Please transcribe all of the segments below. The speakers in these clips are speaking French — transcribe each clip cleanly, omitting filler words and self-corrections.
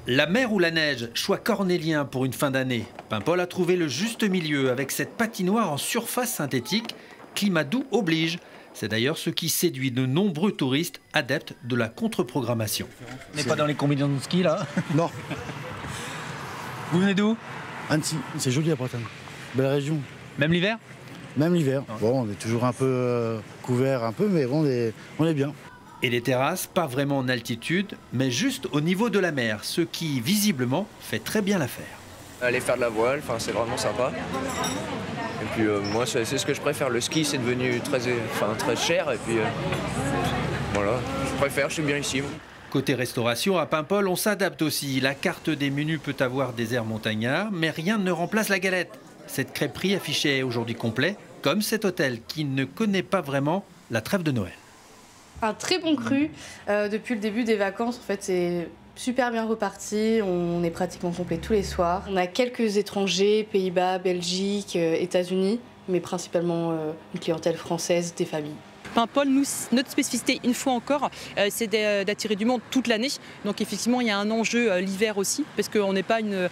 La mer ou la neige, choix cornélien pour une fin d'année. Paimpol a trouvé le juste milieu avec cette patinoire en surface synthétique. Climat doux oblige. C'est d'ailleurs ce qui séduit de nombreux touristes adeptes de la contre-programmation. On n'est pas dans les combinaisons de ski là? Non. Vous venez d'où? Annecy, c'est joli à Bretagne. Belle région. Même l'hiver? Même l'hiver. Bon, on est toujours un peu couvert, mais bon, on est bien. Et les terrasses, pas vraiment en altitude, mais juste au niveau de la mer, ce qui, visiblement, fait très bien l'affaire. Aller faire de la voile, c'est vraiment sympa. Et puis moi, c'est ce que je préfère. Le ski, c'est devenu très cher. Et puis voilà, je préfère, je suis bien ici. Côté restauration, à Paimpol, on s'adapte aussi. La carte des menus peut avoir des airs montagnards, mais rien ne remplace la galette. Cette crêperie affichée est aujourd'hui complet, comme cet hôtel qui ne connaît pas vraiment la trêve de Noël. Un très bon cru. Depuis le début des vacances, en fait, c'est super bien reparti. On est pratiquement complet tous les soirs. On a quelques étrangers, Pays-Bas, Belgique, États-Unis, mais principalement une clientèle française, des familles. Paimpol, nous, notre spécificité, une fois encore, c'est d'attirer du monde toute l'année. Donc effectivement, il y a un enjeu l'hiver aussi, parce qu'on n'est pas une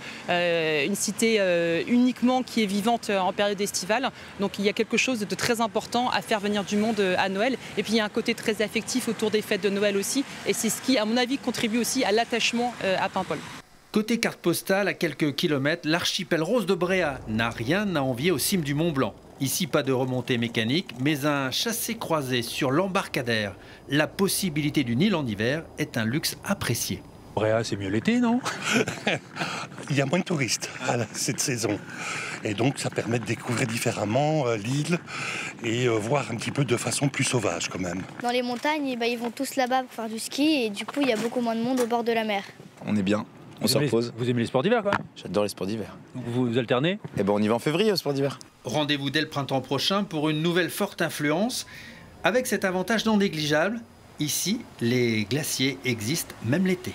cité uniquement qui est vivante en période estivale. Donc il y a quelque chose de très important à faire venir du monde à Noël. Et puis il y a un côté très affectif autour des fêtes de Noël aussi. Et c'est ce qui, à mon avis, contribue aussi à l'attachement à Paimpol. Côté carte postale, à quelques kilomètres, l'archipel Rose de Bréa n'a rien à envier aux cimes du Mont Blanc. Ici, pas de remontée mécanique, mais un chassé-croisé sur l'embarcadère. La possibilité d'une île en hiver est un luxe apprécié. Bréa, c'est mieux l'été, non? Il y a moins de touristes à cette saison. Et donc, ça permet de découvrir différemment l'île et voir un petit peu de façon plus sauvage quand même. Dans les montagnes, ils vont tous là-bas pour faire du ski et du coup, il y a beaucoup moins de monde au bord de la mer. On est bien. On se repose. Vous aimez les sports d'hiver, quoi? J'adore les sports d'hiver. Donc vous alternez? Eh ben on y va en février au sport d'hiver. Rendez-vous dès le printemps prochain pour une nouvelle forte influence. Avec cet avantage non négligeable, ici, les glaciers existent même l'été.